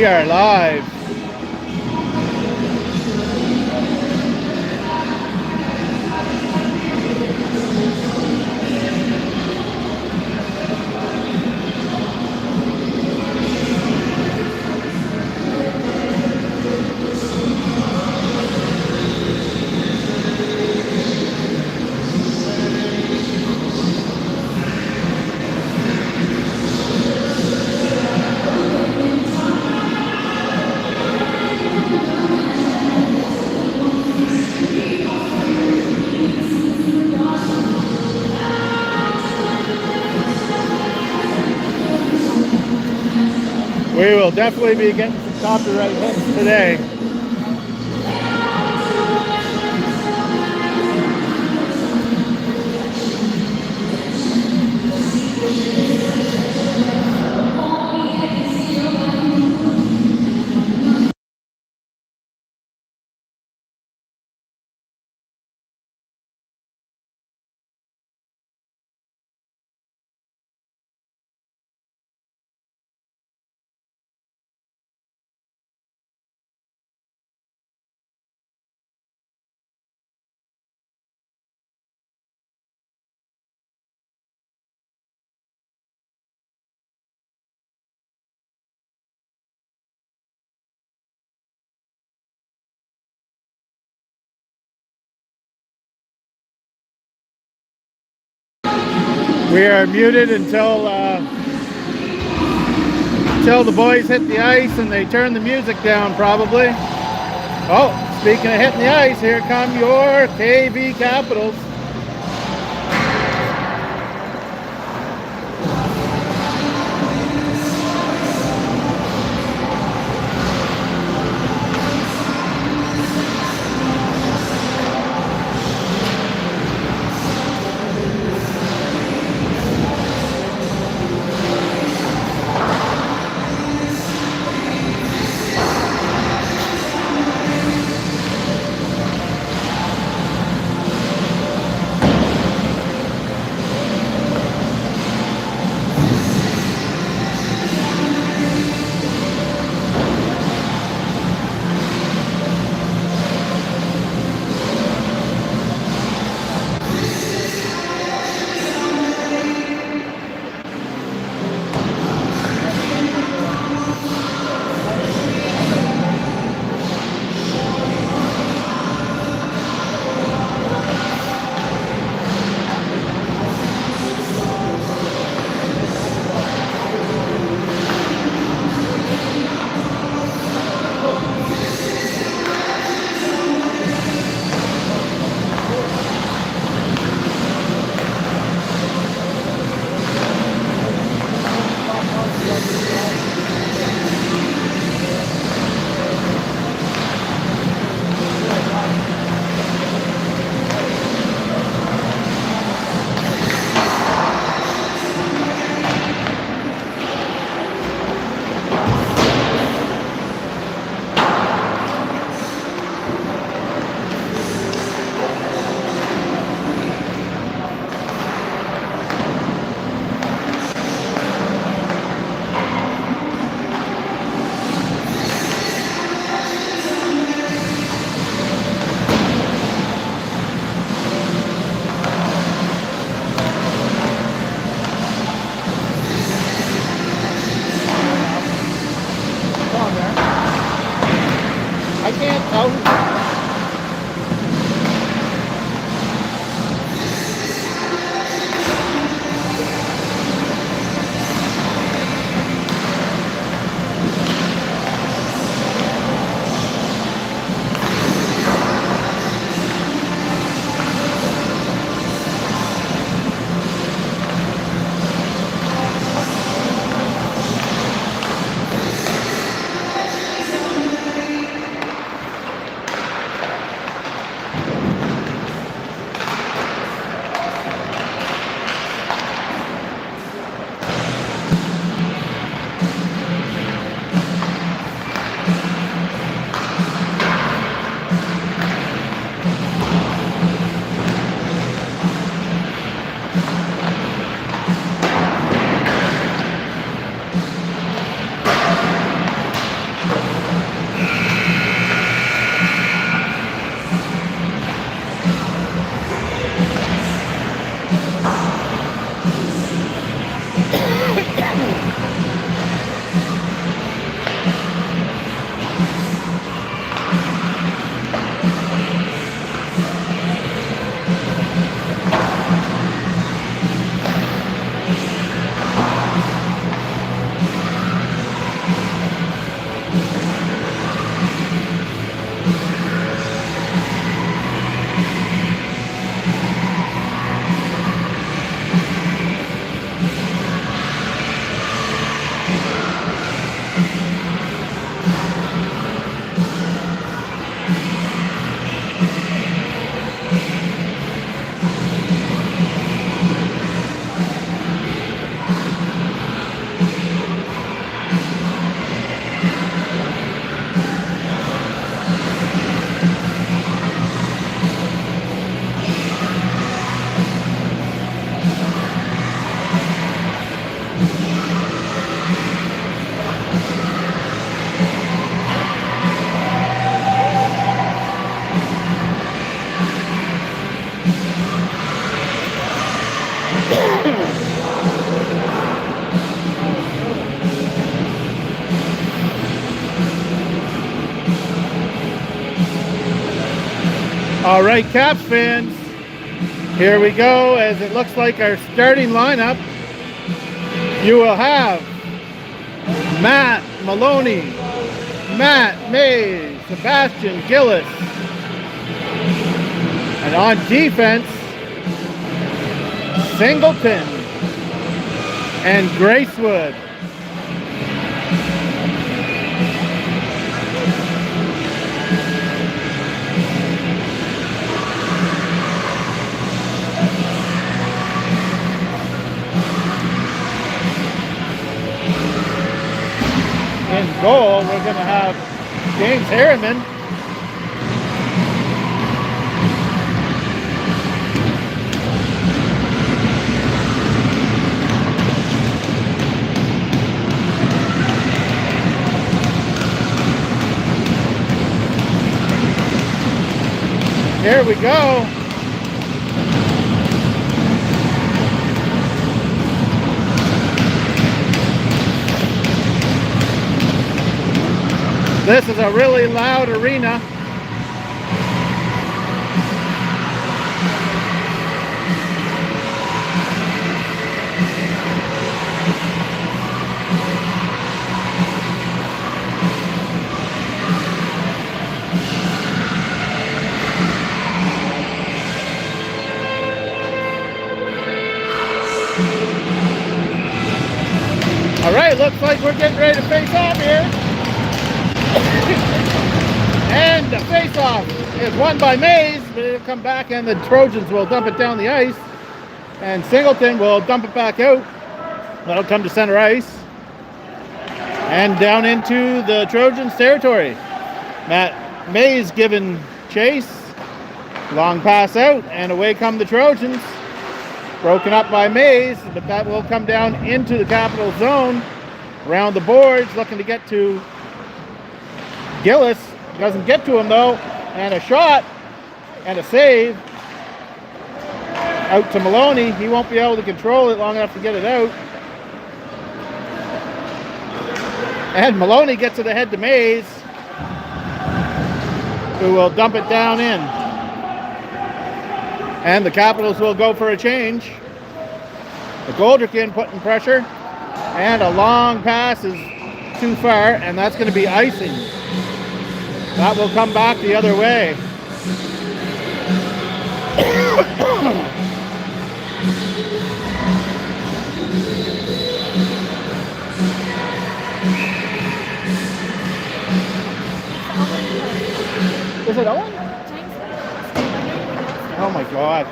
We are live. We will definitely be getting some copyright hits today. We are muted until the boys hit the ice and they turn the music down, probably. Oh, speaking of hitting the ice, here come your KV Capitals. All right, Caps fans, here we go. As it looks like our starting lineup, you will have Matt Maloney, Matt Mays, Sebastian Gillis, and on defense, Singleton and Gracewood. In goal, we're going to have James Harriman. Here we go. This is a really loud arena. All right, looks like we're getting ready to face off here. And the face-off is won by Mays, but it'll come back and the Trojans will dump it down the ice. And Singleton will dump it back out. That'll come to center ice. And down into the Trojans' territory. Matt Mays giving chase. Long pass out, and away come the Trojans. Broken up by Mays, but that will come down into the Capital zone. Around the boards, looking to get to Gillis. Doesn't get to him though, and a shot and a save out to Maloney. He won't be able to control it long enough to get it out. And Maloney gets it ahead to Mays, who will dump it down in. And the Capitals will go for a change. The Goldrick putting pressure, and a long pass is too far, and that's going to be icing. That will come back the other way. Is it Owen? Oh my God.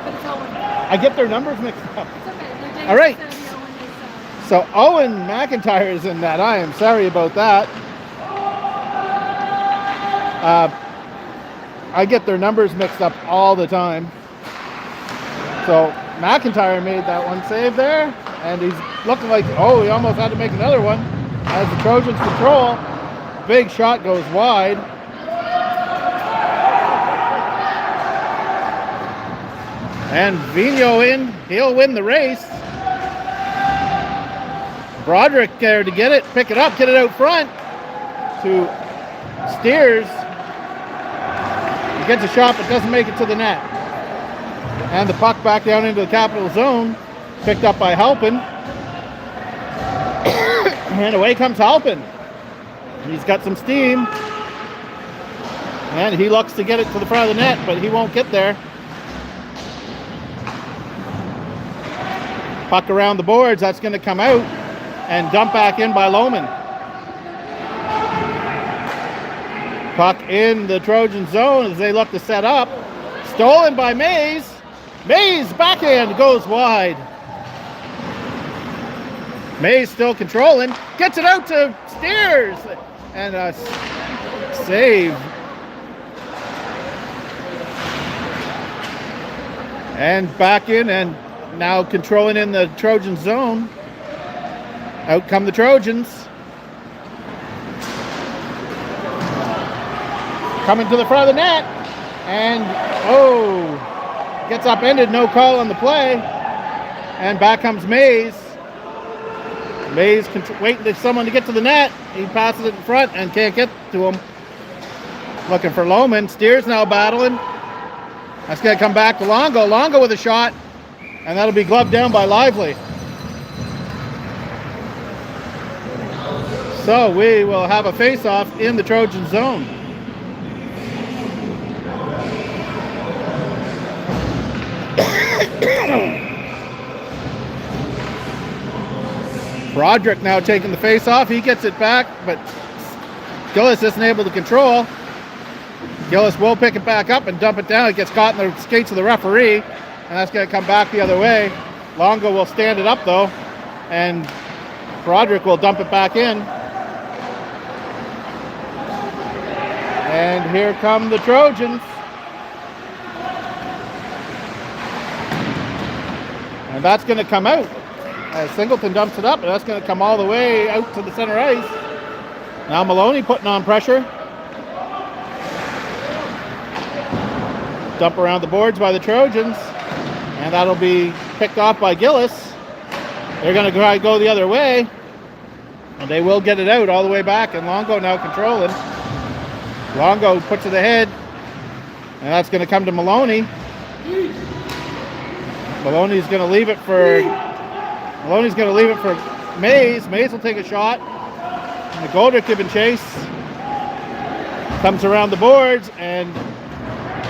I get their numbers mixed up. All right. So Owen McIntyre is in that. I am sorry about that. I get their numbers mixed up all the time. So McIntyre made that one save there, and he's looking like, oh, he almost had to make another one as the Trojans control. Big shot goes wide. And Vigneault in, he'll win the race. Broderick there to get it, pick it up, get it out front to Steers. He gets a shot but doesn't make it to the net. And the puck back down into the Capital zone, picked up by Halpin. And away comes Halpin. He's got some steam. And he looks to get it to the front of the net, but he won't get there. Puck around the boards, that's going to come out and dump back in by Lohman. Puck in the Trojan zone as they look to set up. Stolen by Mays. Mays backhand goes wide. Mays still controlling. Gets it out to Steers. And a save. And back in and now controlling in the Trojan zone. Out come the Trojans. Coming to the front of the net. And, gets upended. No call on the play. And back comes Mays. Mays waiting for someone to get to the net. He passes it in front and can't get to him. Looking for Lohman. Steers now battling. That's going to come back to Longo. Longo with a shot, and that'll be gloved down by Lively. So we will have a face-off in the Trojan zone. Broderick now taking the face-off. He gets it back, but Gillis isn't able to control. Gillis will pick it back up and dump it down. It gets caught in the skates of the referee, and that's going to come back the other way. Longo will stand it up, though, and Broderick will dump it back in. And here come the Trojans. And that's going to come out as Singleton dumps it up, and that's going to come all the way out to the center ice. Now Maloney putting on pressure. Dump around the boards by the Trojans, and that'll be picked off by Gillis. They're going to try to go the other way, and they will get it out all the way back, and Longo now controlling. Longo puts it ahead, and that's going to come to Maloney. Maloney's going to leave it for Mays. Mays will take a shot. And the Goldrick giving chase. Comes around the boards, and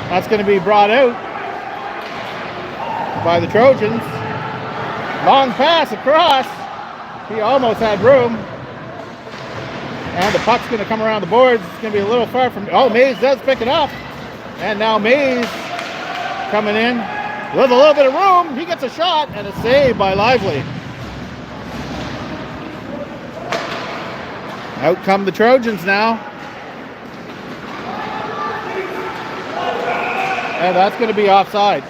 that's going to be brought out by the Trojans. Long pass across. He almost had room. And the puck's going to come around the boards. It's going to be a little far from... Oh, Mays does pick it up. And now Mays coming in with a little bit of room. He gets a shot and a save by Lively. Out come the Trojans now. And that's going to be offside.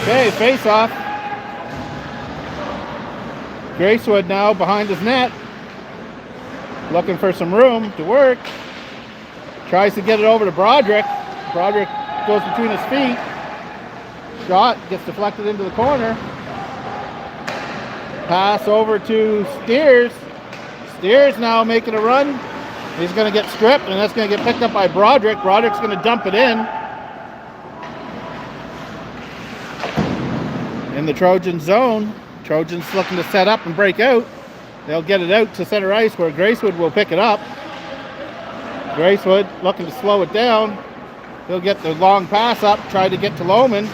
Okay, face off. Gracewood now behind his net. Looking for some room to work. Tries to get it over to Broderick. Broderick goes between his feet. Shot gets deflected into the corner. Pass over to Steers. Steers now making a run. He's going to get stripped, and that's going to get picked up by Broderick. Broderick's going to dump it in the Trojan zone. Trojans looking to set up and break out. They'll get it out to center ice where Gracewood will pick it up. Gracewood looking to slow it down. He'll get the long pass up, try to get to Lohman.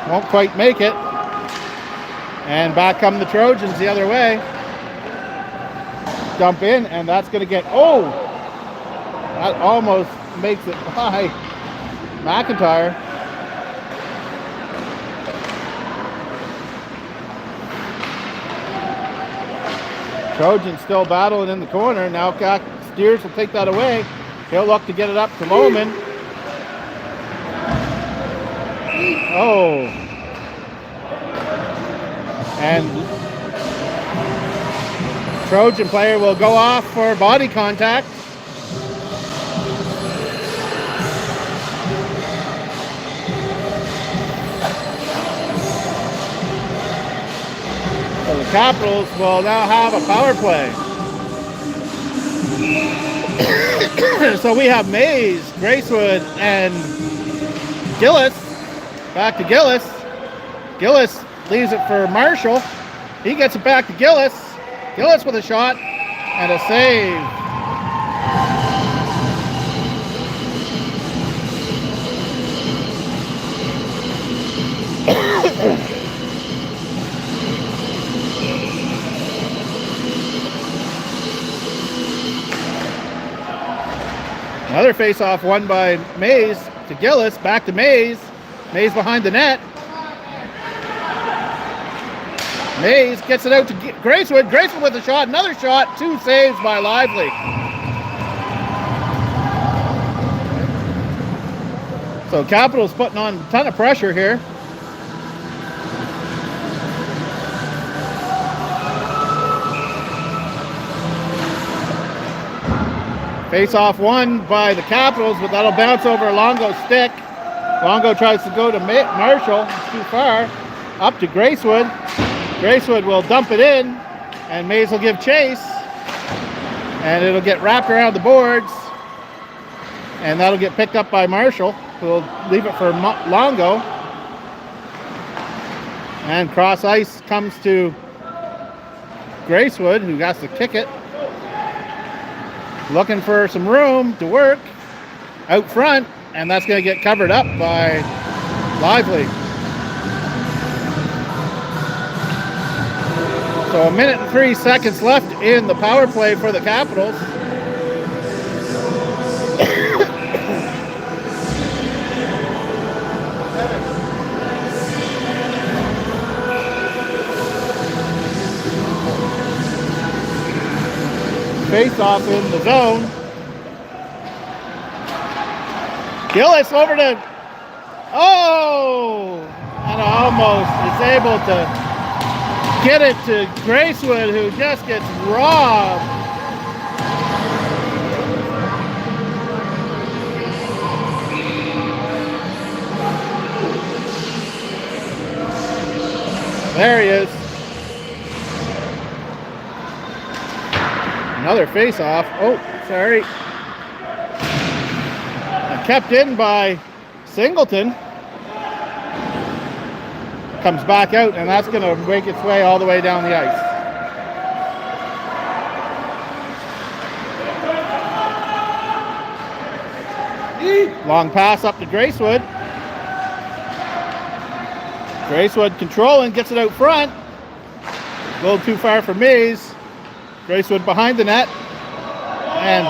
Won't quite make it. And back come the Trojans the other way. Dump in, and that's going to get... Oh! That almost makes it by McIntyre. Trojans still battling in the corner. Now Steers will take that away. He'll look to get it up to Lohman. Oh. And Trojan player will go off for body contact. So the Capitals will now have a power play. So we have Mays, Gracewood, and Gillis. Back to Gillis. Gillis leaves it for Marshall. He gets it back to Gillis. Gillis with a shot and a save. Another face-off won by Mays to Gillis. Back to Mays. Mays behind the net. Mays gets it out to Gracewood. Gracewood with a shot. Another shot. 2 saves by Lively. So Capitals putting on a ton of pressure here. Face-off won by the Capitals, but that'll bounce over Longo's stick. Longo tries to go to Marshall. It's too far. Up to Gracewood. Gracewood will dump it in, and Mays will give chase. And it'll get wrapped around the boards. And that'll get picked up by Marshall, who will leave it for Longo. And cross ice comes to Gracewood, who has to kick it. Looking for some room to work out front, and that's going to get covered up by Lively. So 1 minute and 3 seconds left in the power play for the Capitals. Face off in the zone. Gillis over to, and almost is able to get it to Gracewood, who just gets robbed. There he is. Another face-off. Oh, sorry. And kept in by Singleton. Comes back out, and that's going to make its way all the way down the ice. Long pass up to Gracewood. Gracewood controlling, gets it out front. A little too far for Mays. Gracewood behind the net, and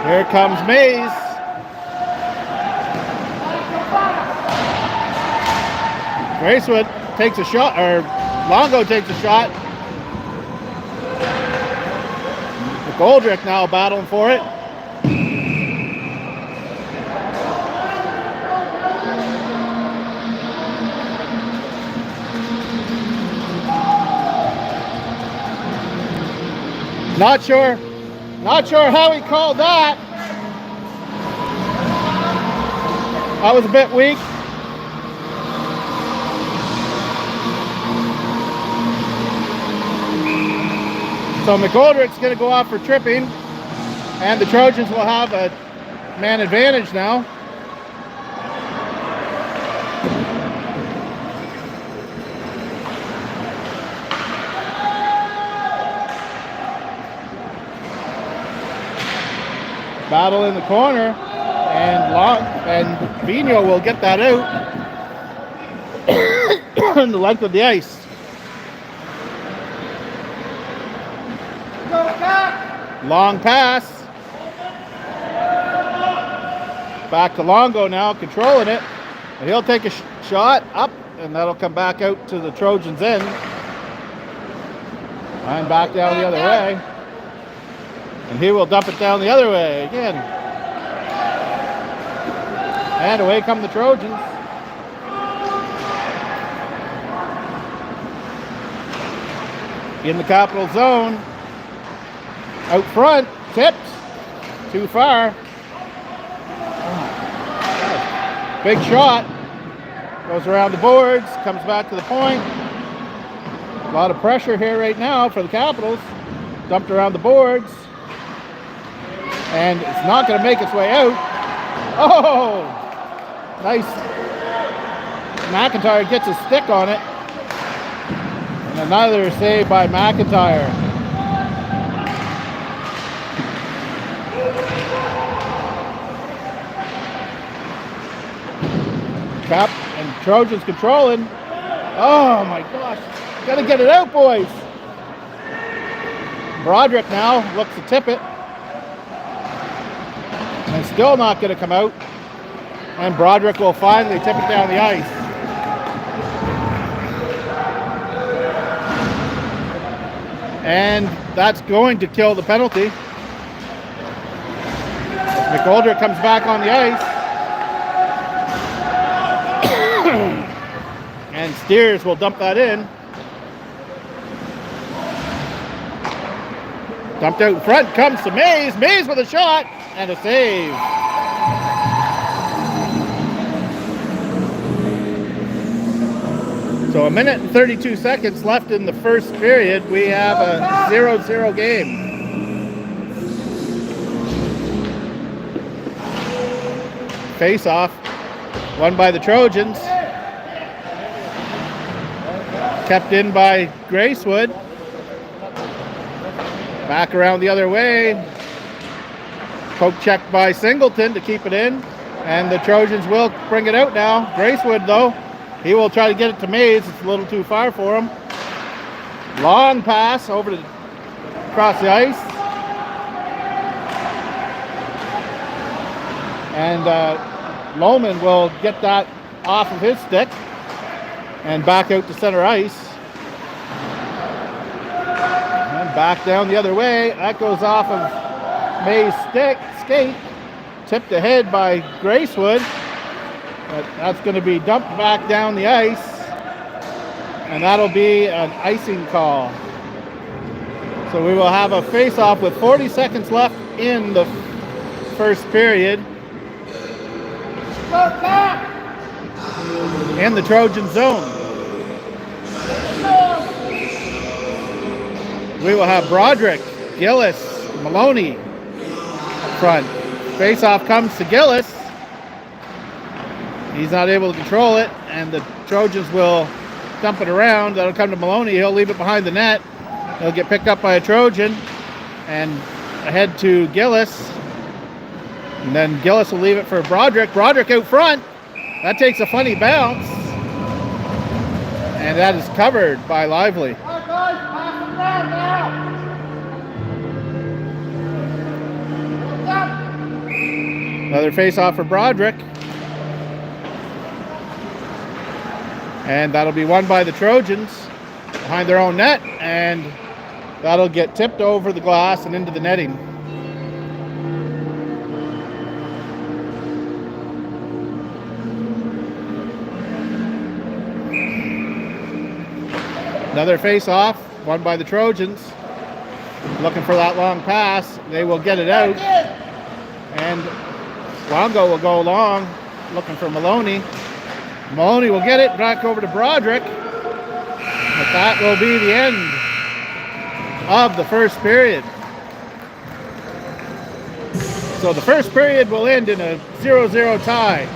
here comes Mays. Gracewood takes a shot, or Longo takes a shot. McGoldrick now battling for it. Not sure how he called that. That was a bit weak. So McGoldrick's going to go off for tripping, and the Trojans will have a man advantage now. Battle in the corner, and Vino will get that out on the length of the ice. Long pass. Back to Longo now, controlling it. And he'll take a shot up, and that'll come back out to the Trojans' end. And back down the other way. And he will dump it down the other way again. And away come the Trojans. In the Capital zone. Out front, tipped, too far. Big shot, goes around the boards, comes back to the point. A lot of pressure here right now for the Capitals. Dumped around the boards. And it's not going to make its way out. Oh, nice. McIntyre gets a stick on it. And another save by McIntyre. Cap and Trojans controlling. Oh my gosh. Gotta get it out, boys. Broderick now looks to tip it. And still not gonna come out. And Broderick will finally tip it down the ice. And that's going to kill the penalty. McGoldrick comes back on the ice. And Steers will dump that in. Dumped out in front comes to Mays. Mays with a shot and a save. So 1 minute and 32 seconds left in the first period. We have a 0-0 game. Face-off, won by the Trojans. Kept in by Gracewood. Back around the other way. Poke check by Singleton to keep it in. And the Trojans will bring it out now. Gracewood, though, he will try to get it to Mays. It's a little too far for him. Long pass over to across the ice. And Lohman will get that off of his stick and back out to center ice. And back down the other way. That goes off of May's skate. Tipped ahead by Gracewood. But that's going to be dumped back down the ice. And that'll be an icing call. So we will have a face-off with 40 seconds left in the first period. In the Trojan zone. We will have Broderick, Gillis, Maloney up front. Face-off comes to Gillis. He's not able to control it, and the Trojans will dump it around. That'll come to Maloney. He'll leave it behind the net. He'll get picked up by a Trojan and ahead to Gillis. And then Gillis will leave it for Broderick. Broderick out front. That takes a funny bounce. And that is covered by Lively. Another face-off for Broderick. And that'll be won by the Trojans behind their own net. And that'll get tipped over the glass and into the netting. Another face-off, won by the Trojans. Looking for that long pass. They will get it out. And Longo will go long, looking for Maloney. Maloney will get it back over to Broderick. But that will be the end of the first period. So the first period will end in a 0-0 tie.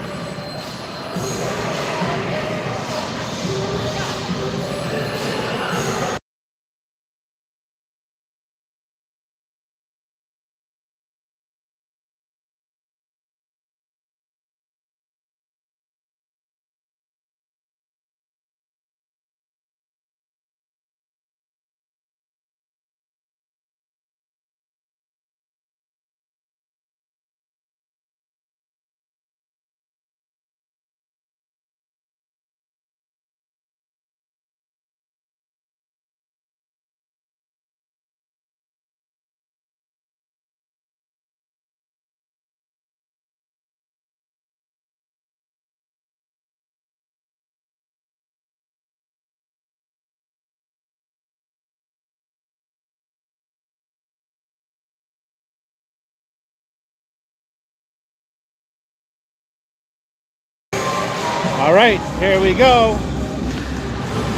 All right, here we go.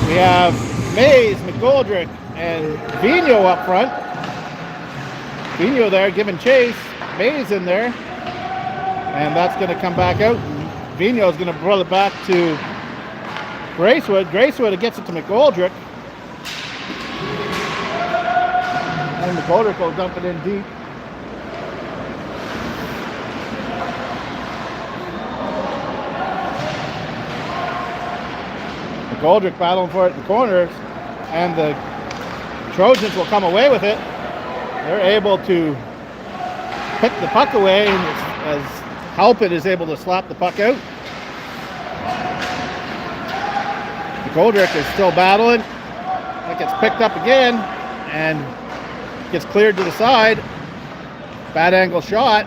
We have Mays, McGoldrick, and Vino up front. Vino there giving chase. Mays in there. And that's going to come back out. Vino is going to pull it back to Gracewood. Gracewood gets it to McGoldrick. And McGoldrick will dump it in deep. McGoldrick battling for it in the corners, and the Trojans will come away with it. They're able to pick the puck away, and as Halpin is able to slap the puck out. McGoldrick is still battling. That gets picked up again, and gets cleared to the side. Bad angle shot.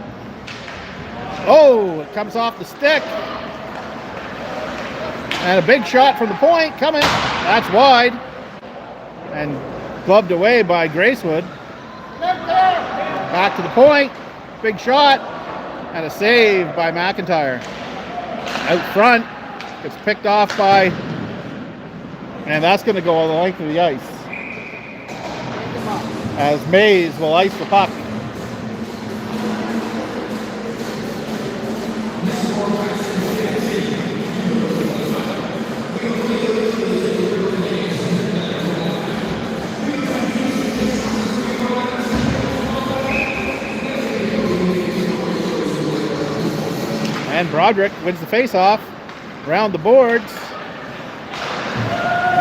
Oh, it comes off the stick. And a big shot from the point coming. That's wide. And gloved away by Gracewood. Back to the point. Big shot. And a save by McIntyre. Out front. Gets picked off by... And that's going to go all the length of the ice. As Mays will ice the puck. And Broderick wins the face-off around the boards.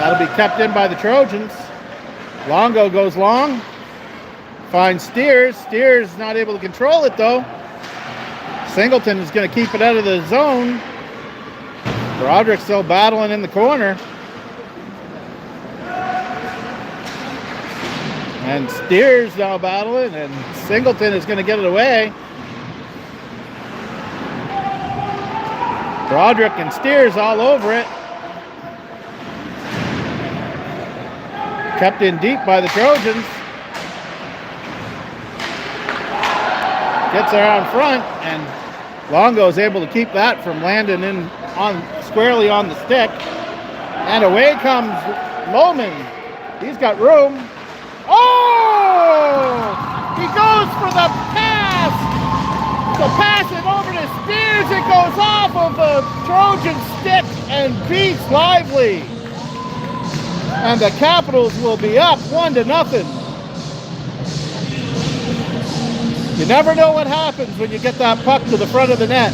That'll be kept in by the Trojans. Longo goes long. Finds Steers. Steers not able to control it though. Singleton is going to keep it out of the zone. Broderick still battling in the corner. And Steers now battling, and Singleton is going to get it away. Broderick and Steers all over it. Kept in deep by the Trojans. Gets around front, and Longo is able to keep that from landing in squarely on the stick. And away comes Lohman. He's got room. Oh! He goes for the pass! To pass it over to Steers, it goes off of the Trojan stick and beats Lively. And the Capitals will be up 1-0. You never know what happens when you get that puck to the front of the net.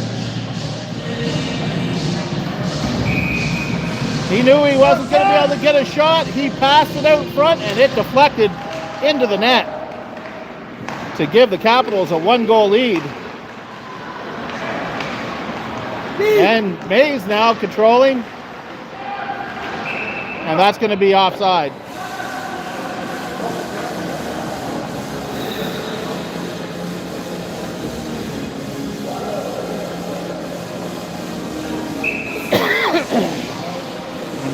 He knew he wasn't going to be able to get a shot. He passed it out front and it deflected into the net to give the Capitals a 1-goal lead. And Mays now controlling. And that's going to be offside.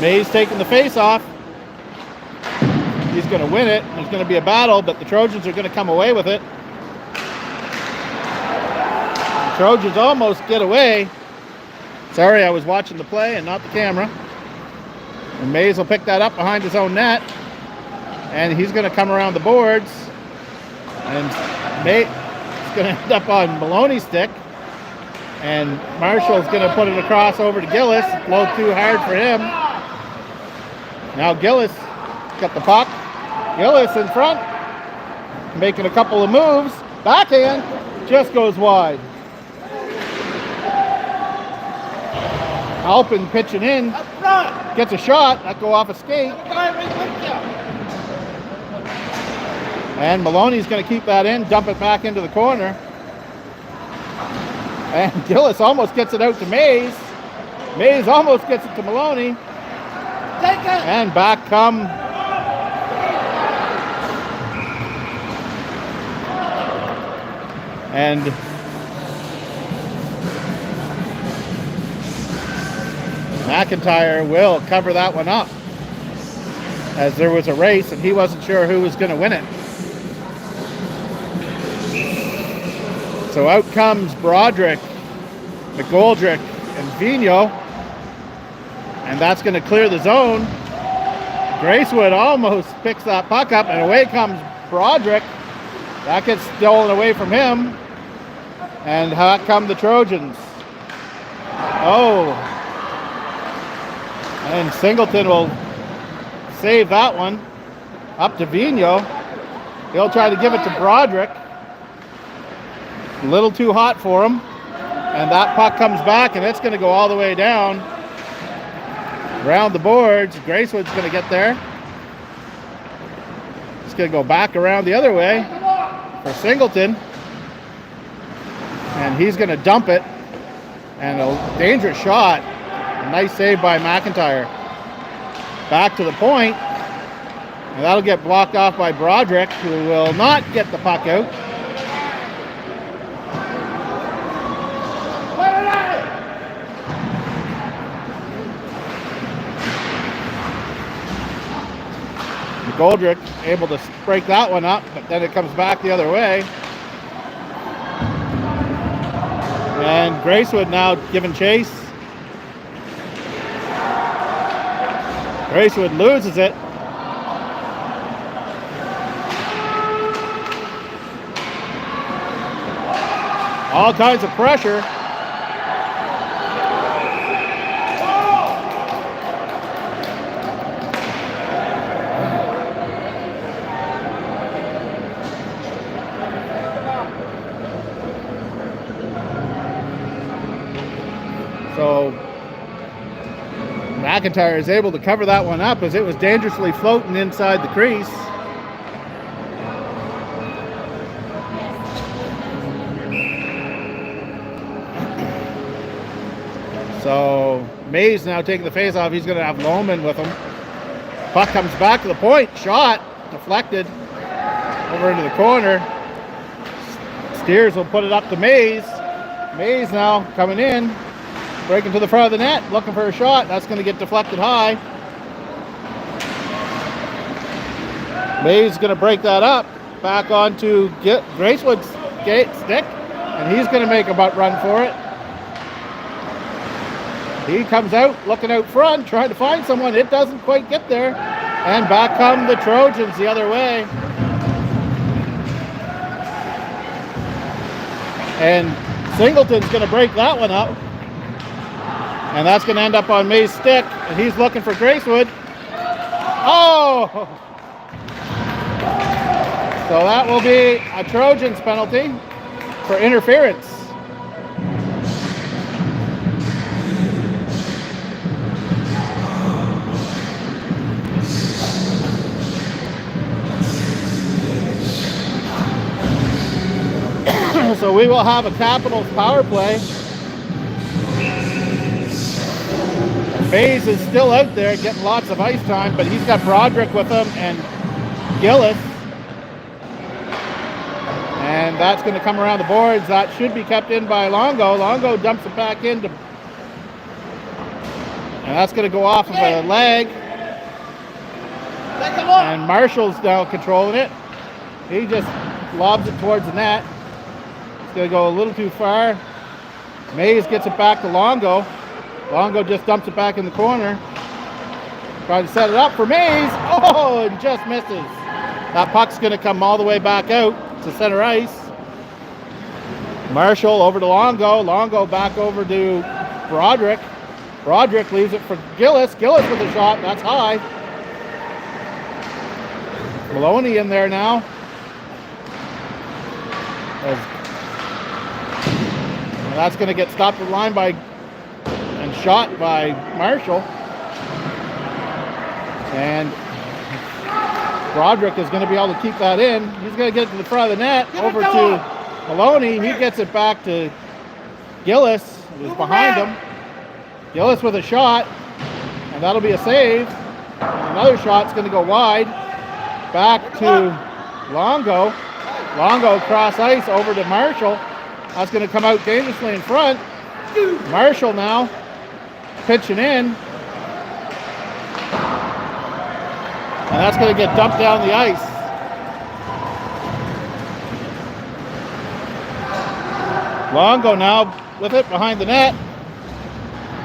Mays taking the face off. He's going to win it. There's going to be a battle, but the Trojans are going to come away with it. The Trojans almost get away. Sorry, I was watching the play and not the camera. And Mays will pick that up behind his own net. And he's going to come around the boards. And Mays is going to end up on Maloney's stick. And Marshall's going to put it across over to Gillis. Blow too hard for him. Now Gillis got the puck. Gillis in front. Making a couple of moves. Backhand. Just goes wide. Alpin pitching in, gets a shot, that go off a skate. And Maloney's going to keep that in, dump it back into the corner. And Gillis almost gets it out to Mays. Mays almost gets it to Maloney. And back come and McIntyre will cover that one up, as there was a race and he wasn't sure who was going to win it. So out comes Broderick, McGoldrick, and Vigneault, and that's going to clear the zone. Gracewood almost picks that puck up, and away comes Broderick. That gets stolen away from him, and out come the Trojans. Oh. And Singleton will save that one. Up to Vigneault. He'll try to give it to Broderick. A little too hot for him. And that puck comes back, and it's going to go all the way down. Around the boards. Gracewood's going to get there. It's going to go back around the other way for Singleton. And he's going to dump it. And a dangerous shot. A nice save by McIntyre. Back to the point. And that'll get blocked off by Broderick, who will not get the puck out. Goldrick able to break that one up, but then it comes back the other way. And Gracewood now giving chase. Gracewood loses it. All kinds of pressure. So McIntyre is able to cover that one up as it was dangerously floating inside the crease. So Mays now taking the face off. He's going to have Lohman with him. Puck comes back to the point. Shot deflected over into the corner. Steers will put it up to Mays. Mays now coming in. Breaking to the front of the net, looking for a shot. That's going to get deflected high. Mays is going to break that up. Back onto Gracewood's stick. And he's going to make a butt run for it. He comes out, looking out front, trying to find someone. It doesn't quite get there. And back come the Trojans the other way. And Singleton's going to break that one up. And that's going to end up on May's stick. And he's looking for Gracewood. Oh! So that will be a Trojans penalty for interference. So we will have a Capitals power play. Mays is still out there getting lots of ice time, but he's got Broderick with him and Gillis. And that's going to come around the boards. That should be kept in by Longo. Longo dumps it back into. And that's going to go off of a leg. And Marshall's now controlling it. He just lobs it towards the net. It's going to go a little too far. Mays gets it back to Longo. Longo just dumps it back in the corner. Trying to set it up for Mays. Oh, and just misses. That puck's going to come all the way back out to center ice. Marshall over to Longo. Longo back over to Broderick. Broderick leaves it for Gillis. Gillis with a shot. That's high. Maloney in there now. And that's going to get stopped at the line by and shot by Marshall. And Broderick is going to be able to keep that in. He's going to get it to the front of the net. Over to Maloney. He gets it back to Gillis, who's behind him. Gillis with a shot, and that'll be a save. And another shot's going to go wide. Back to Longo. Longo cross ice over to Marshall. That's going to come out dangerously in front. Marshall now pitching in. And that's going to get dumped down the ice. Longo now with it behind the net.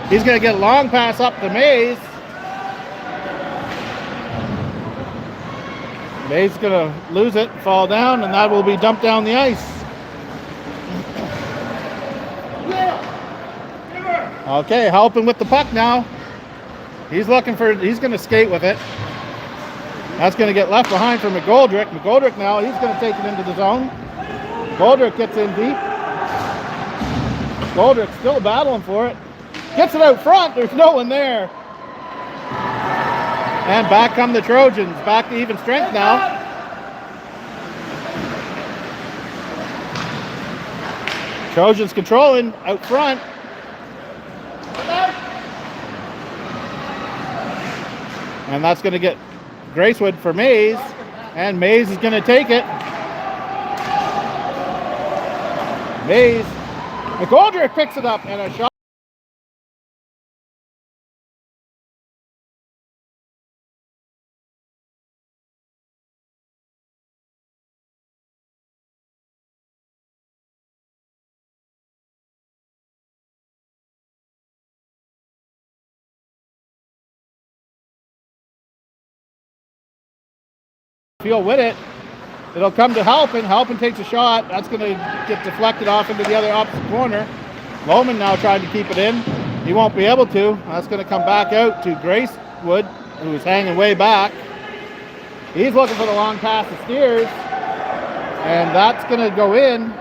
He's going to get a long pass up to Mays. Mays is going to lose it, fall down, and that will be dumped down the ice. Okay, helping with the puck now. He's going to skate with it. That's going to get left behind for McGoldrick. McGoldrick now, he's going to take it into the zone. McGoldrick gets in deep. McGoldrick still battling for it. Gets it out front, there's no one there. And back come the Trojans, back to even strength now. Trojans controlling out front. And that's going to get Gracewood for Mays, and Mays is going to take it. Mays, McGoldrick picks it up, and a shot. He'll win it. It'll come to Halpin. Halpin takes a shot. That's going to get deflected off into the other opposite corner. Lohman now trying to keep it in. He won't be able to. That's going to come back out to Gracewood, who is hanging way back. He's looking for the long pass to Steers, and that's going to go in.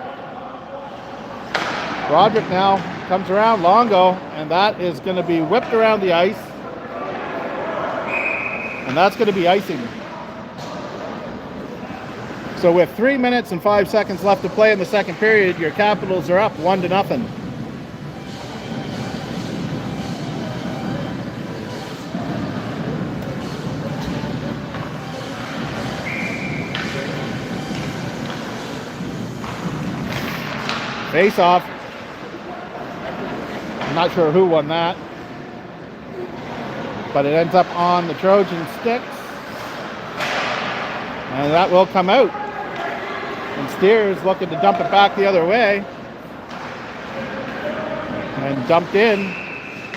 Broderick now comes around, Longo, and that is going to be whipped around the ice, and that's going to be icing. So with 3 minutes and 5 seconds left to play in the second period, your Capitals are up 1-0. Face off. I'm not sure who won that, but it ends up on the Trojan sticks, and that will come out. And Steers looking to dump it back the other way, and dumped in,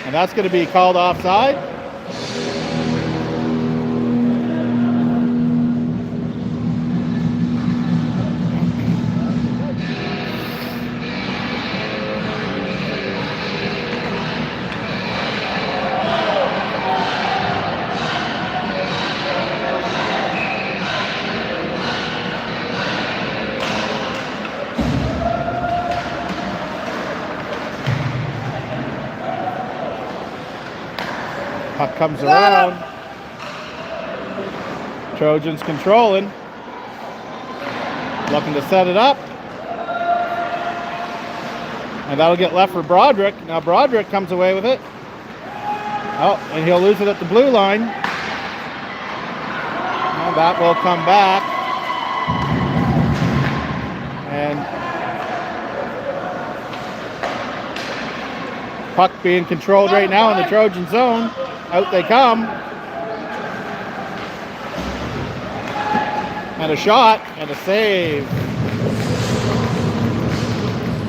and that's going to be called offside. Puck comes around. Trojans controlling. Looking to set it up. And that'll get left for Broderick. Now Broderick comes away with it. Oh, and he'll lose it at the blue line. And that will come back. And puck being controlled right now in the Trojan zone. Out they come. And a shot and a save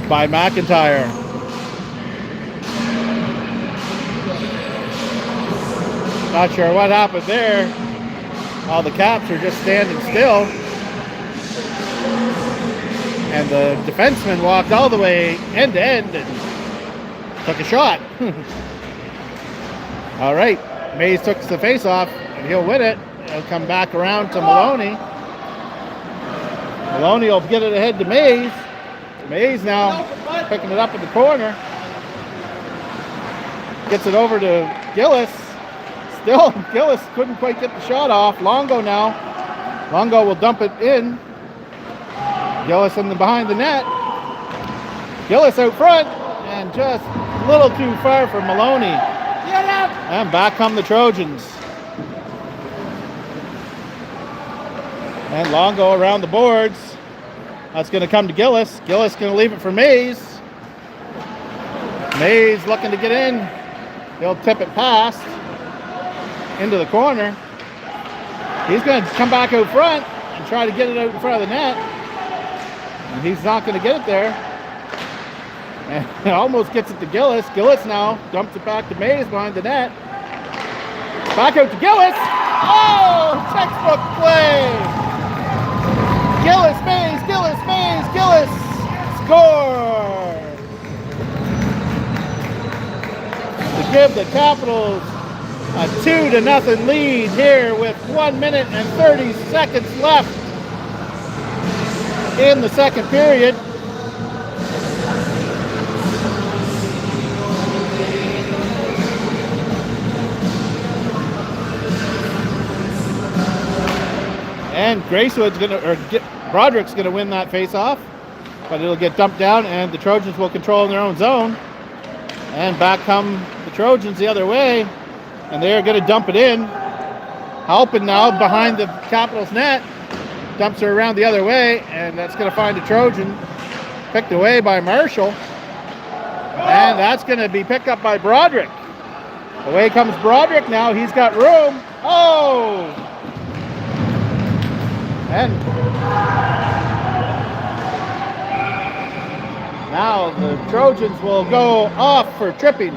by McIntyre. Not sure what happened there. All the Caps are just standing still. And the defenseman walked all the way end to end and took a shot. All right, Mays took the face-off, and he'll win it. It'll come back around to Maloney. Maloney will get it ahead to Mays. Mays now picking it up in the corner. Gets it over to Gillis. Still, Gillis couldn't quite get the shot off. Longo now. Longo will dump it in. Gillis in the behind the net. Gillis out front, and just a little too far for Maloney. And back come the Trojans. And Longo around the boards. That's going to come to Gillis. Gillis going to leave it for Mays. Mays looking to get in. He'll tip it past into the corner. He's going to come back out front and try to get it out in front of the net. And he's not going to get it there. And it almost gets it to Gillis. Gillis now dumps it back to Mays behind the net. Back out to Gillis. Oh, textbook play. Gillis, Mays, Gillis, Mays, Gillis. Score. To give the Capitals a 2-0 lead here with 1 minute and 30 seconds left in the second period. And Gracewood's Broderick's gonna win that face-off, but it'll get dumped down, and the Trojans will control in their own zone. And back come the Trojans the other way, and they're gonna dump it in. Halpin now behind the Capitals net. Dumps her around the other way, and that's going to find a Trojan. Picked away by Marshall. And that's going to be picked up by Broderick. Away comes Broderick now. He's got room. Oh! And now the Trojans will go off for tripping.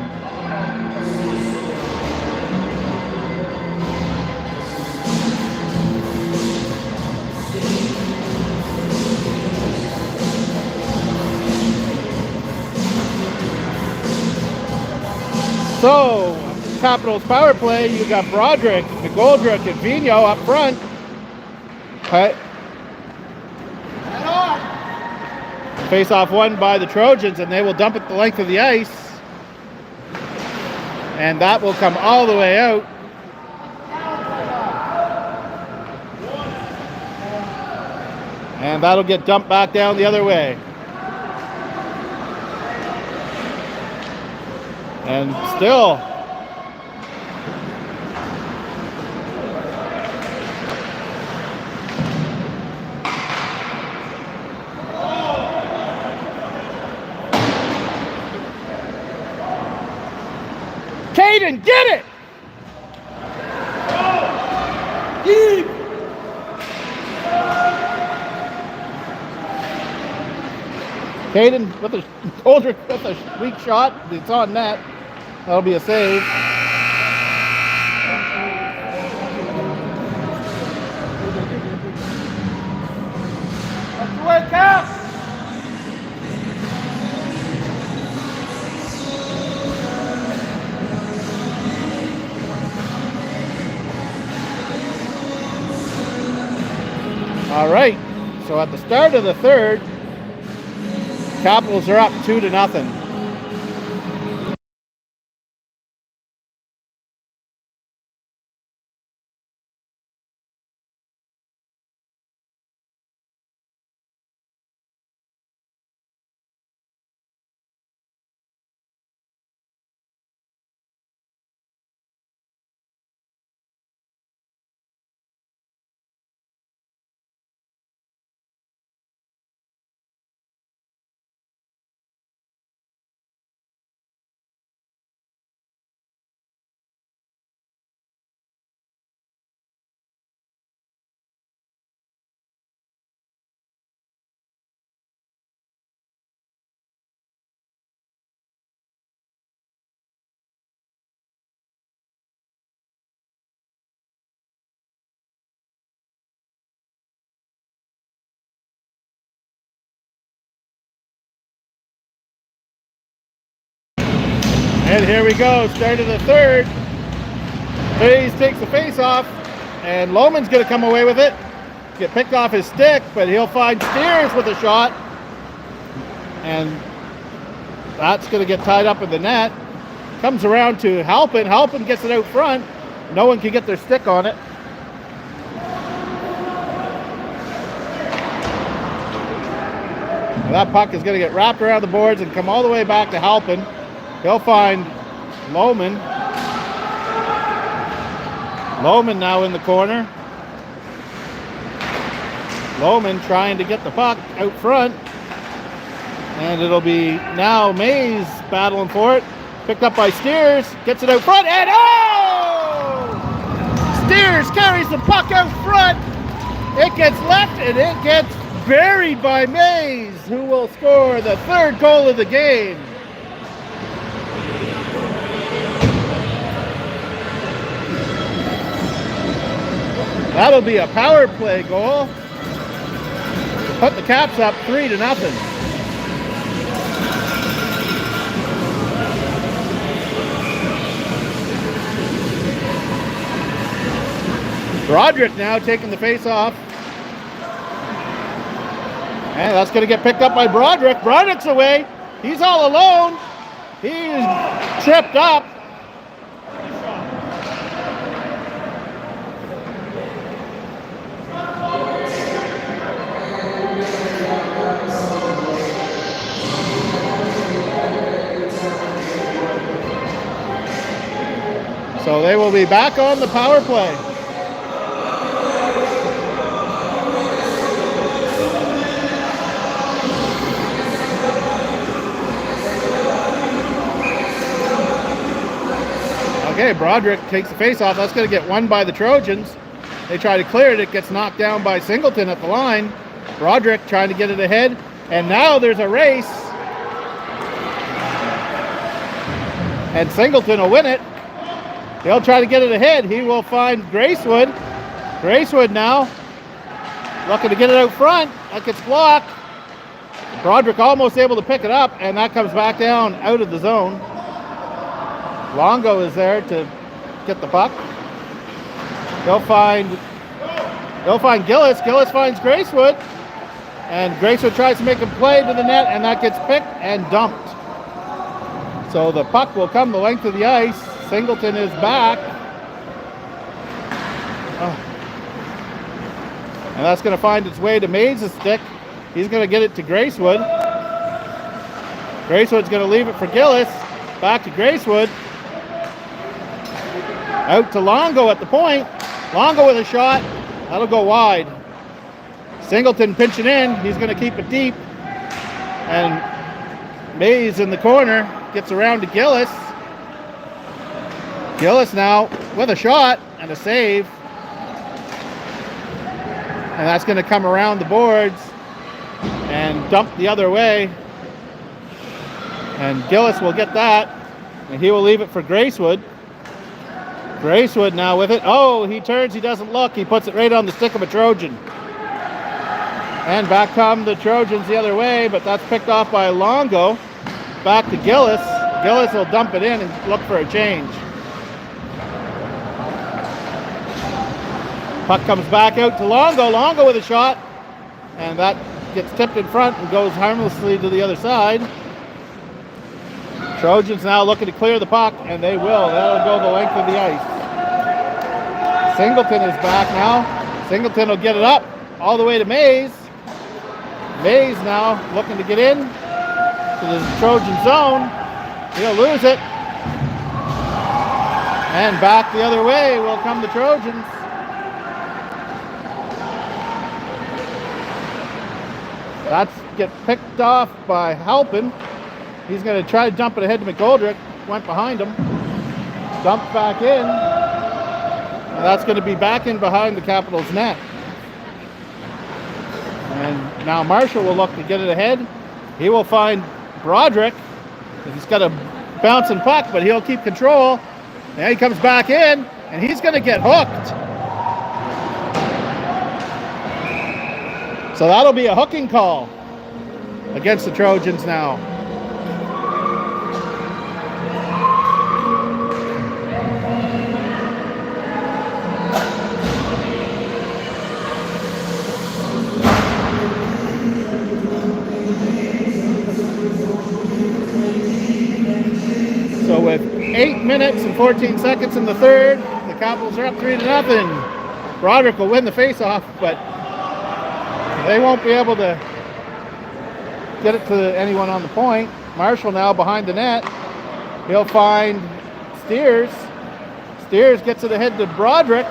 So, Capitals power play, you got Broderick, McGoldrick, and Vigneault up front. Face-off won by the Trojans, and they will dump it the length of the ice. And that will come all the way out. And that'll get dumped back down the other way. And still, Caden, get it! Keep! Caden with a Goldrick with a weak shot. It's on net. That'll be a save. That's the way it counts. All right. So at the start of the third, Capitals are up 2-0. And here we go, start of the third. Hayes takes the face off, and Lohman's going to come away with it. Get picked off his stick, but he'll find Steers with a shot. And that's going to get tied up in the net. Comes around to Halpin. Halpin gets it out front. No one can get their stick on it. And that puck is going to get wrapped around the boards and come all the way back to Halpin. He'll find Lohman. Lohman now in the corner. Lohman trying to get the puck out front. And it'll be now Mays battling for it. Picked up by Steers. Gets it out front. And oh! Steers carries the puck out front. It gets left and it gets buried by Mays, who will score the third goal of the game. That'll be a power play goal. Put the Caps up 3-0. Broderick now taking the face off. And that's going to get picked up by Broderick. Broderick's away. He's all alone. He's tripped up. So they will be back on the power play. Okay, Broderick takes the face-off. That's going to get won by the Trojans. They try to clear it. It gets knocked down by Singleton at the line. Broderick trying to get it ahead. And now there's a race. And Singleton will win it. He'll try to get it ahead. He will find Gracewood. Gracewood now looking to get it out front. That gets blocked. Broderick almost able to pick it up, and that comes back down out of the zone. Longo is there to get the puck. They'll find Gillis. Gillis finds Gracewood, and Gracewood tries to make a play to the net, and that gets picked and dumped. So the puck will come the length of the ice. Singleton is back. And that's going to find its way to Mays' stick. He's going to get it to Gracewood. Gracewood's going to leave it for Gillis. Back to Gracewood. Out to Longo at the point. Longo with a shot. That'll go wide. Singleton pinching in. He's going to keep it deep. And Mays in the corner gets around to Gillis. Gillis now with a shot and a save. And that's going to come around the boards and dump the other way. And Gillis will get that. And he will leave it for Gracewood. Gracewood now with it. Oh, he turns, he doesn't look. He puts it right on the stick of a Trojan. And back come the Trojans the other way, but that's picked off by Longo. Back to Gillis. Gillis will dump it in and look for a change. Puck comes back out to Longo. Longo with a shot. And that gets tipped in front and goes harmlessly to the other side. Trojans now looking to clear the puck, and they will. That'll go the length of the ice. Singleton is back now. Singleton will get it up all the way to Mays. Mays now looking to get in to the Trojan zone. He'll lose it. And back the other way will come the Trojans. That's get picked off by Halpin. He's going to try to dump it ahead to McGoldrick. Went behind him. Dumped back in. And that's going to be back in behind the Capitals net. And now Marshall will look to get it ahead. He will find Broderick. He's got a bouncing puck, but he'll keep control. Now he comes back in, and he's going to get hooked. So that'll be a hooking call against the Trojans now. So with 8 minutes and 14 seconds in the third, the Capitals are up 3-0. Broderick will win the faceoff, but they won't be able to get it to anyone on the point. Marshall now behind the net. He'll find Steers. Steers gets it ahead to Broderick.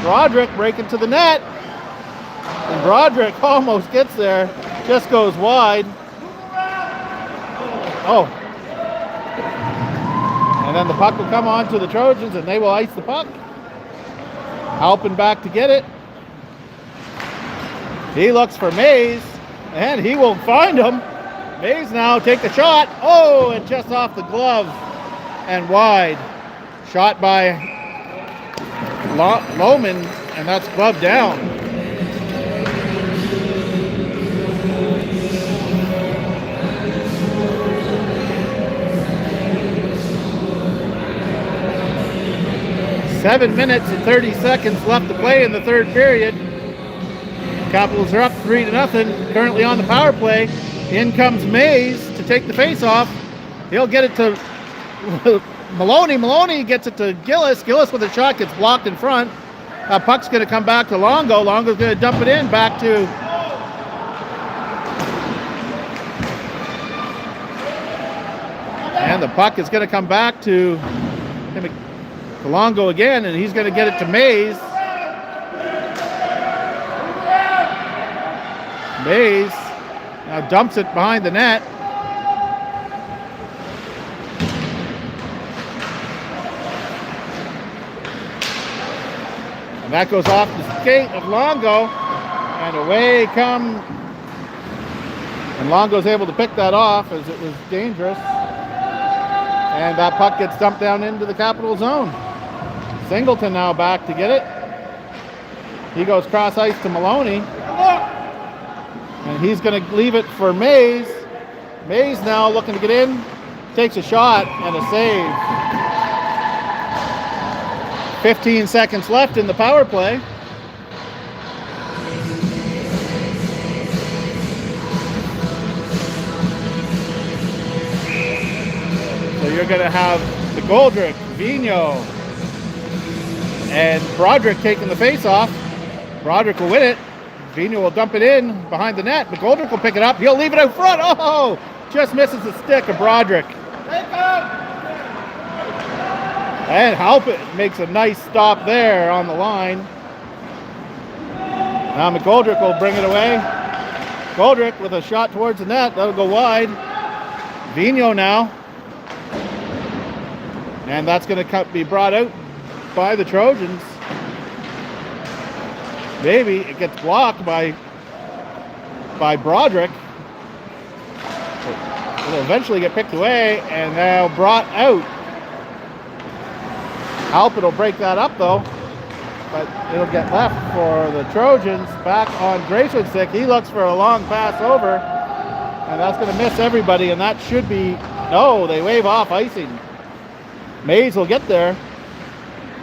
Broderick breaking to the net. And Broderick almost gets there. Just goes wide. Oh. And then the puck will come on to the Trojans, and they will ice the puck. Halpin back to get it. He looks for Mays, and he will find him. Mays now take the shot. Oh, and just off the glove and wide. Shot by Lohman, and that's glove down. Seven minutes and 30 seconds left to play in the third period. Capitals are up 3-0, currently on the power play. In comes Mays to take the face-off. He'll get it to Maloney. Maloney gets it to Gillis. Gillis with a shot gets blocked in front. Puck's going to come back to Longo. Longo's going to dump it in back to and the puck is going to come back to Longo again, and he's going to get it to Mays. Mays now dumps it behind the net. And that goes off the skate of Longo. And away come. And Longo's able to pick that off as it was dangerous. And that puck gets dumped down into the Capital zone. Singleton now back to get it. He goes cross ice to Maloney. And he's going to leave it for Mays. Mays now looking to get in. Takes a shot and a save. 15 seconds left in the power play. So you're going to have the Goldrick, Vigneault, and Broderick taking the face-off. Broderick will win it. Vigneault will dump it in behind the net. McGoldrick will pick it up. He'll leave it out front. Oh, just misses the stick of Broderick. And Halpin makes a nice stop there on the line. Now McGoldrick will bring it away. Goldrick with a shot towards the net. That'll go wide. Vigneault now. And that's going to be brought out by the Trojans. Maybe it gets blocked by Broderick. It'll eventually get picked away and now brought out. Halpin will break that up though, but it'll get left for the Trojans. Back on Gracewood's stick. He looks for a long pass over, and that's going to miss everybody, and that should be, no, they wave off icing. Mays will get there.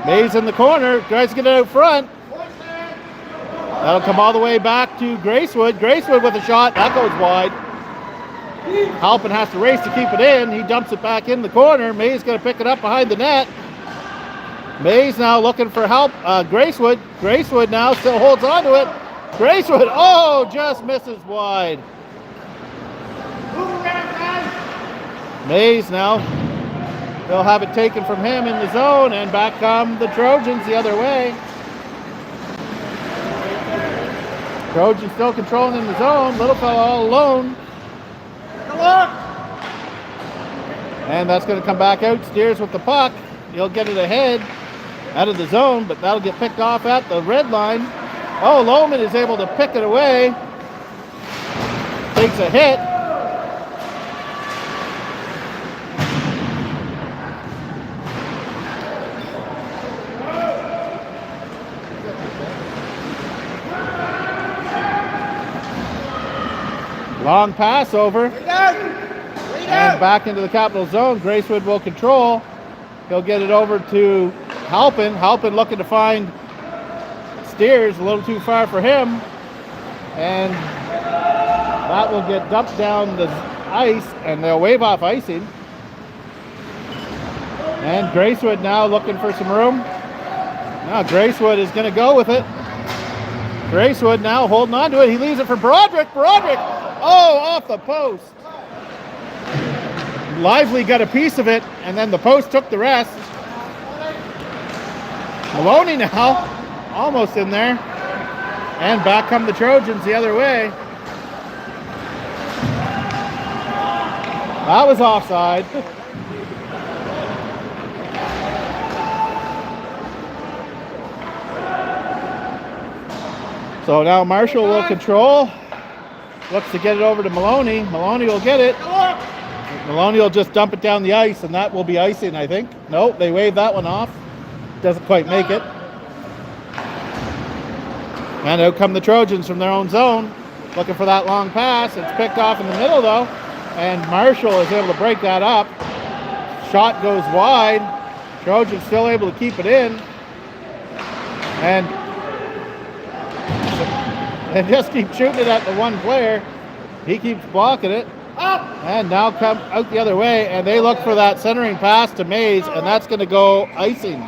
Mays in the corner, tries to get it out front. That'll come all the way back to Gracewood. Gracewood with a shot, that goes wide. Halpin has to race to keep it in. He dumps it back in the corner. Mays going to pick it up behind the net. Mays now looking for help. Gracewood. Gracewood now still holds on to it. Gracewood, oh, just misses wide. Mays now. They'll have it taken from him in the zone, and back come the Trojans the other way. Trojans still controlling in the zone. Little fella all alone. And that's going to come back out. Steers with the puck. He'll get it ahead out of the zone, but that'll get picked off at the red line. Oh, Lohman is able to pick it away. Takes a hit. Long pass over. And back into the Capital zone. Gracewood will control. He'll get it over to Halpin. Halpin looking to find Steers, a little too far for him. And that will get dumped down the ice, and they'll wave off icing. And Gracewood now looking for some room. Now Gracewood is going to go with it. Gracewood now holding on to it. He leaves it for Broderick. Broderick, oh, off the post. Lively got a piece of it, and then the post took the rest. Maloney now, almost in there. And back come the Trojans the other way. That was offside. So now Marshall will control. Looks to get it over to Maloney. Maloney will get it. Maloney will just dump it down the ice, and that will be icing, I think. Nope, they waved that one off. Doesn't quite make it. And out come the Trojans from their own zone, looking for that long pass. It's picked off in the middle, though, and Marshall is able to break that up. Shot goes wide. Trojans still able to keep it in. And they just keep shooting it at the one player. He keeps blocking it. And now come out the other way, and they look for that centering pass to Mays, and that's going to go icing.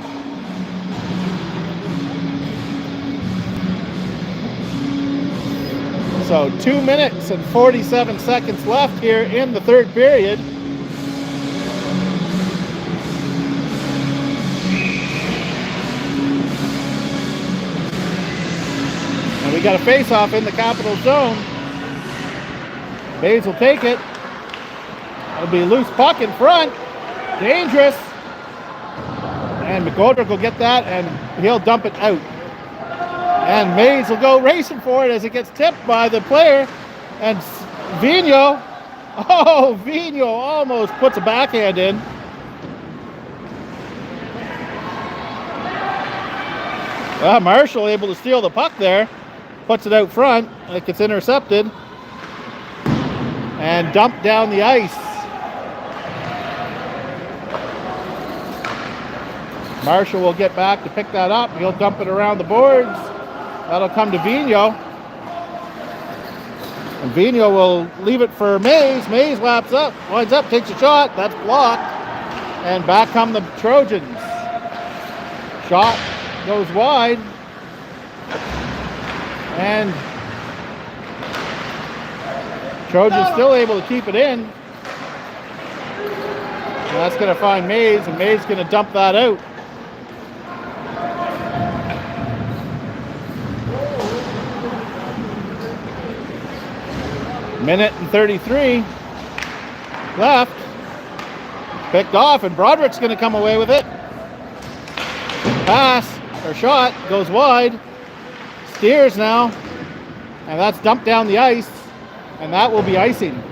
So 2 minutes and 47 seconds left here in the third period. And we got a face-off in the Capital zone. Mays will take it. It'll be a loose puck in front. Dangerous. And McGoldrick will get that, and he'll dump it out. And Mays will go racing for it as it gets tipped by the player. And Vino, oh, Vino almost puts a backhand in. Marshall able to steal the puck there. Puts it out front. It gets intercepted. And dumped down the ice. Marshall will get back to pick that up. He'll dump it around the boards. That'll come to Vino. And Vino will leave it for Mays. Mays winds up, takes a shot. That's blocked. And back come the Trojans. Shot goes wide. And Trojans still able to keep it in. And that's going to find Mays, and Mays going to dump that out. Minute and 33 left. Picked off, and Broderick's going to come away with it. Pass, or shot, goes wide. Steers now. And that's dumped down the ice. And that will be icing.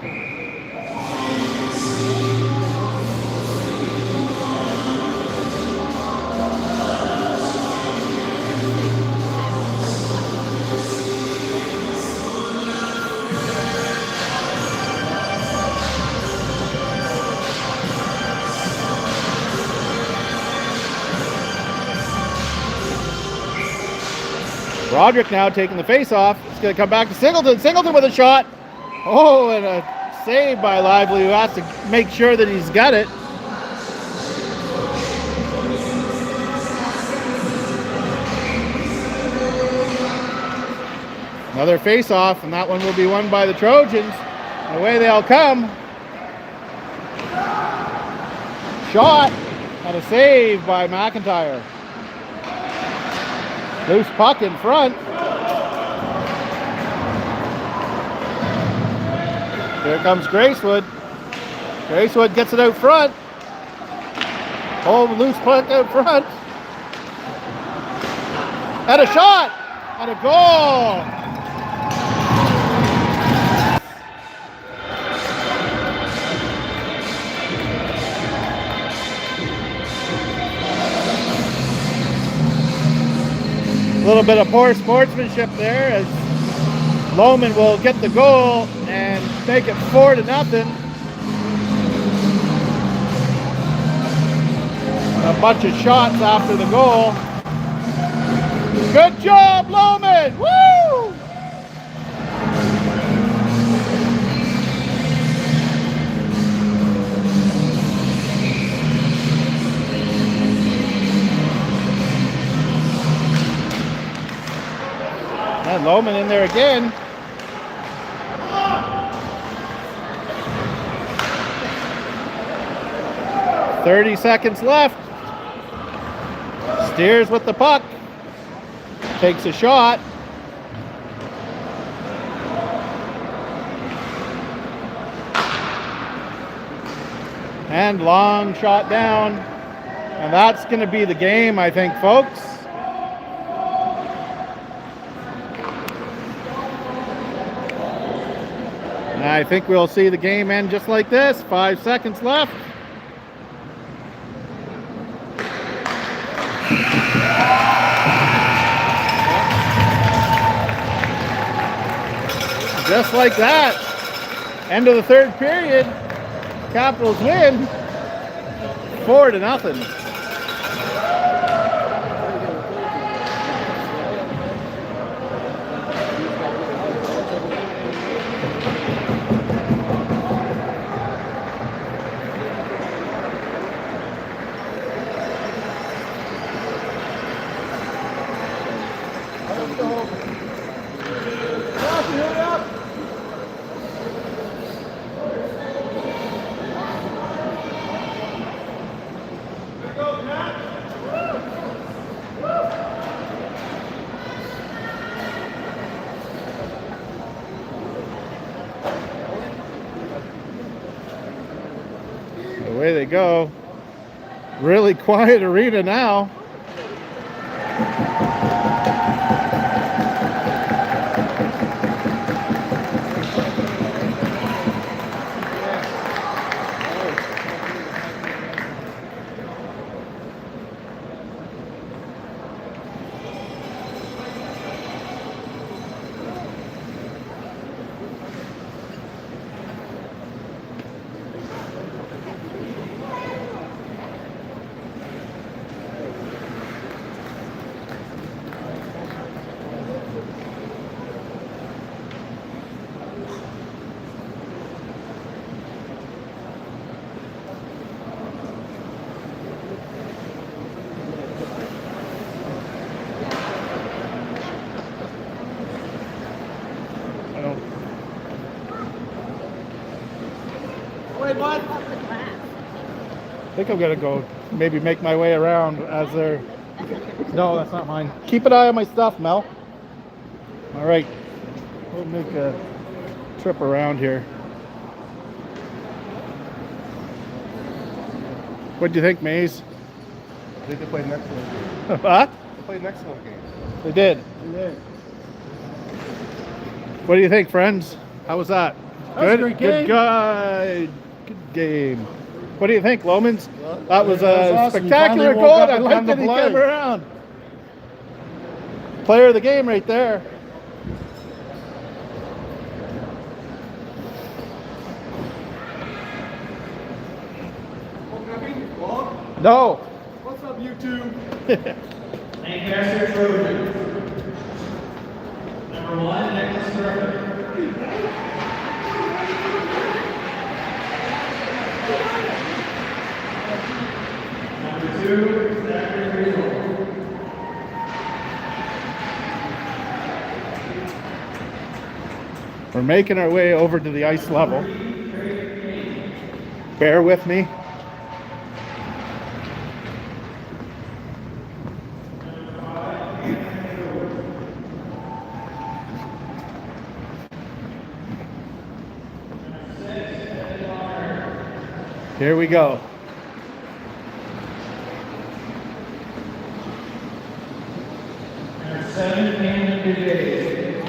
Broderick now taking the face off. It's going to come back to Singleton. Singleton with a shot. Oh, and a save by Lively, who has to make sure that he's got it. Another face off, and that one will be won by the Trojans. Away they'll come. Shot and a save by McIntyre. Loose puck in front. Here comes Gracewood. Gracewood gets it out front. Oh, loose puck out front. And a shot! And a goal! A little bit of poor sportsmanship there as Lohman will get the goal and make it 4-0. A bunch of shots after the goal. Good job, Lohman! Woo! And Lohman in there again. .30 seconds left. Steers with the puck. Takes a shot. And long shot down. And that's going to be the game, I think, folks. And I think we'll see the game end just like this. 5 seconds left. Just like that. End of the third period. Capitals win 4-0. Away they go. Really quiet arena now. know. Wait, what? I think I'm gonna go maybe make my way around as they're. No, that's not mine. Keep an eye on my stuff, Mel. All right, we'll make a trip around here. What do you think, Maze? I think they played an excellent game. What? They played an excellent game. They did. Yeah. What do you think, friends? How was that? That was a Good. great Good game. guide. Good game. What do you think, Lomans? That was That a was awesome. You spectacular finally woke goal. up I and like come that to he play. came around. Player of the game right there. No. What's up, YouTube? Lancaster Trojans. Number 1, Nicholas Griffin. Number 2, Zachary Riesel. We're making our way over to the ice level. Bear with me. Here we go. Number 7, Damon Goudet.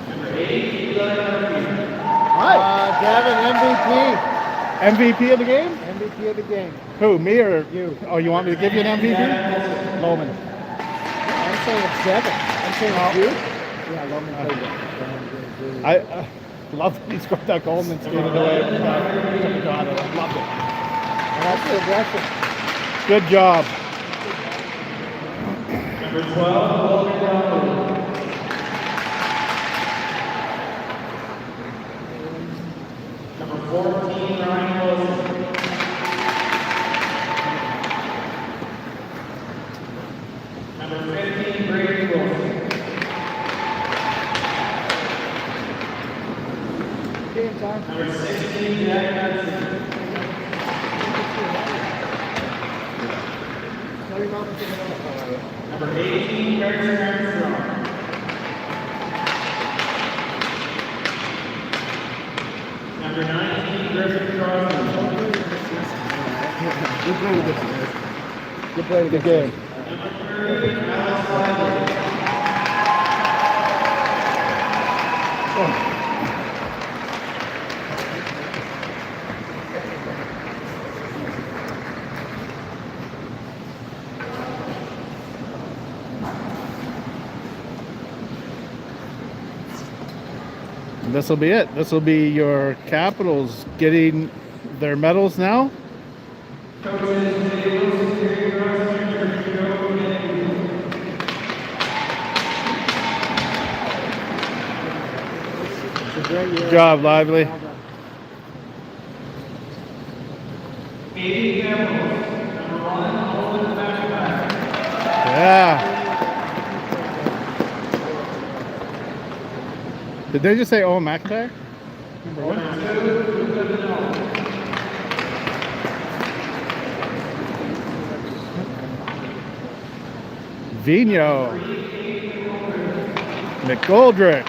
Number 8, Eli Murphy. Gavin, MVP of the game? MVP of the game. Who, me or You. Oh, you want me to give you an MVP? Loman. I'm saying it's Devin. I'm saying it's you. Yeah, Loman played it. I love that he scored that goal and then skated away. God, I loved it. And that's the aggression. Good job. Number 12, Logan Donnelly. Number 14, Ryan Wilson. Number 15, Brady Wilson. Game time. Number 16, Jack Hudson. Number 18, Harrison Armstrong. Number 19, Griffin Crosby. Good play to get you. Good play to Good get you. game. Number 30, Alex Lively. This will be it. This will be your Capitals getting their medals now. Coaches, Dave Wilson, Terry Cross, Jr., Joe Kennedy. It's a great year. Good job, Lively. Well done. Katie Campbell, number 1, holding the back-to-back. Yeah. Did they just say Owen McIntyre? Number one? Number 2, Luca Vinal. Vino. McGoldrick.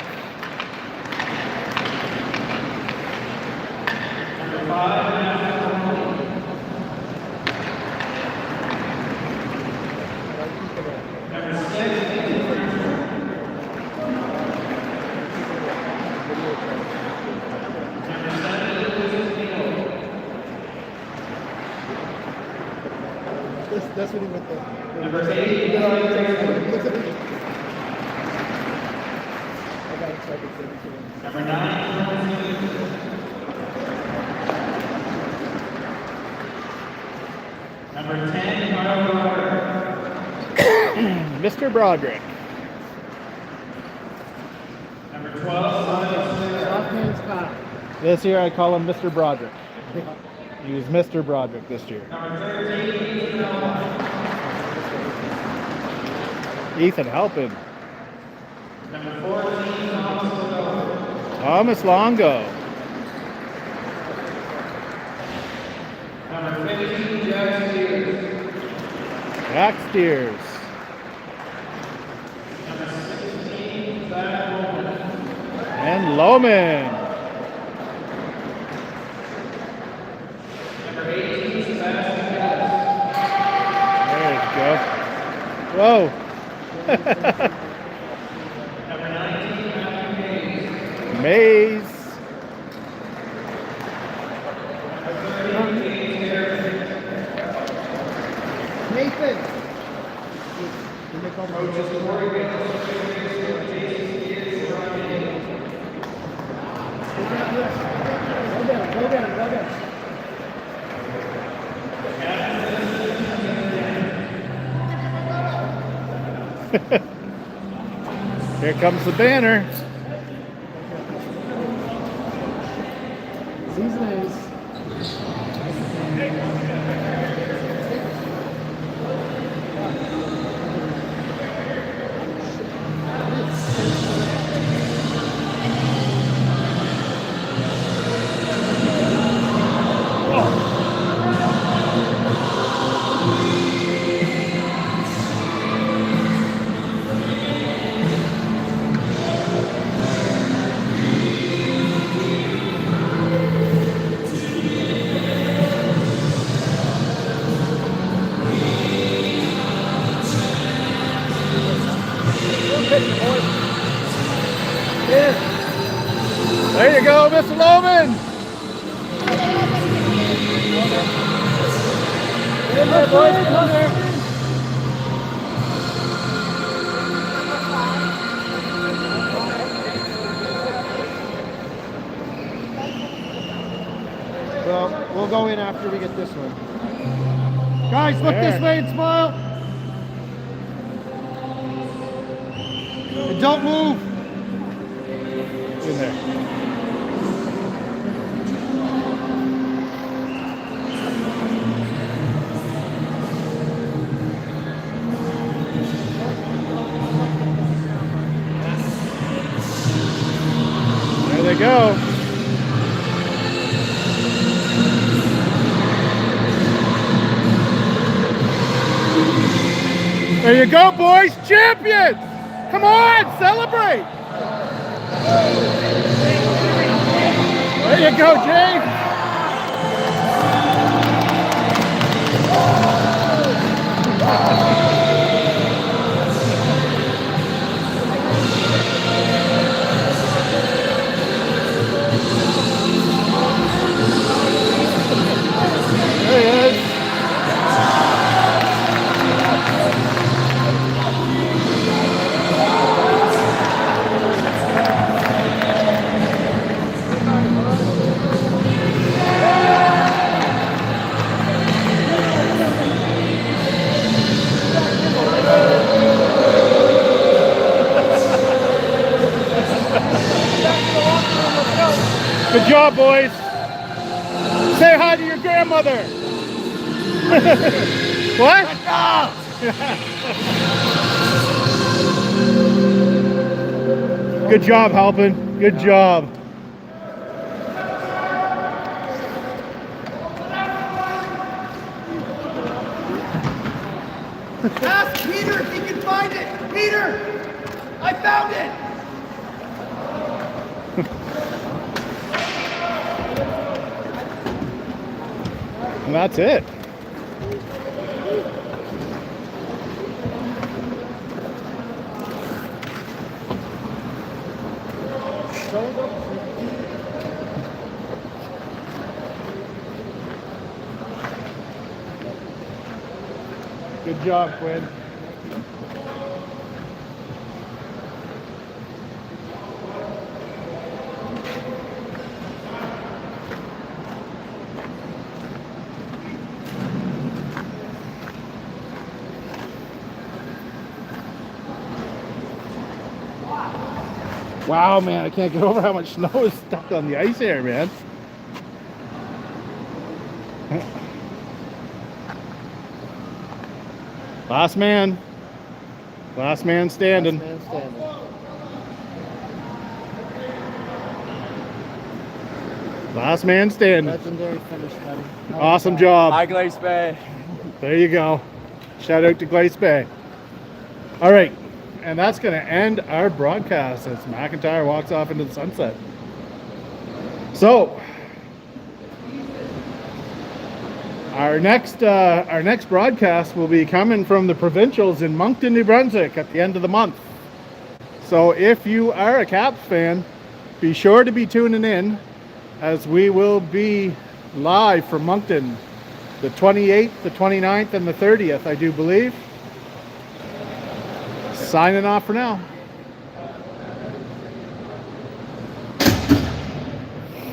Number 5, Matthew Mahoney. Number 6, Ethan Prince. Number 7, Lucas Espino. That's what he went there. Number 8, Eli Taylor. Look at me. I got excited to see him. Number 9, Lawrence Hughes. Number 10, Kyle Broderick. Mr. Broderick. Number 12, Sonny Smith. Soft hands Kyle. This year I call him Mr. Broderick. He was Mr. Broderick this year. Number 13, Ethan Elmore. Ethan helping. Number 14, Thomas Longo. number 15, Jack Steers. Jack Steers. Number 16, Zach Bowman. And Loman. Number 18, Sebastian Ellis. There you go. Whoa. Number 19, Matthew Hayes. Maze. Nathan. Can they call me? Go down. Here comes the banner. These names. There you go, Mr. Loman. Come there, boys. Come there. Well, we'll go in after we get this one. Guys, look There. this way and smile. And don't move. In there. There they go. There you go, boys. Champions! Come on, celebrate! There you go, Jay. There he is. Good job, boys. Say hi to your grandmother. What? Good job, helping. Good job. Ask Peter if he can find it. Peter, I found it. And that's it. Good job, Quinn. Wow, man, I can't get over how much snow is stuck on the ice here, man. Last man. Last man standing. Last man standing. Last man standing. Legendary finish, buddy. Awesome job. Hi, Glace Bay. There you go. Shout out to Glace Bay. All right, and that's going to end our broadcast as McIntyre walks off into the sunset. So, our next broadcast will be coming from the Provincials in Moncton, New Brunswick at the end of the month. So, if you are a Caps fan, be sure to be tuning in, as we will be live from Moncton the 28th, the 29th, and the 30th, I do believe. Signing off for now.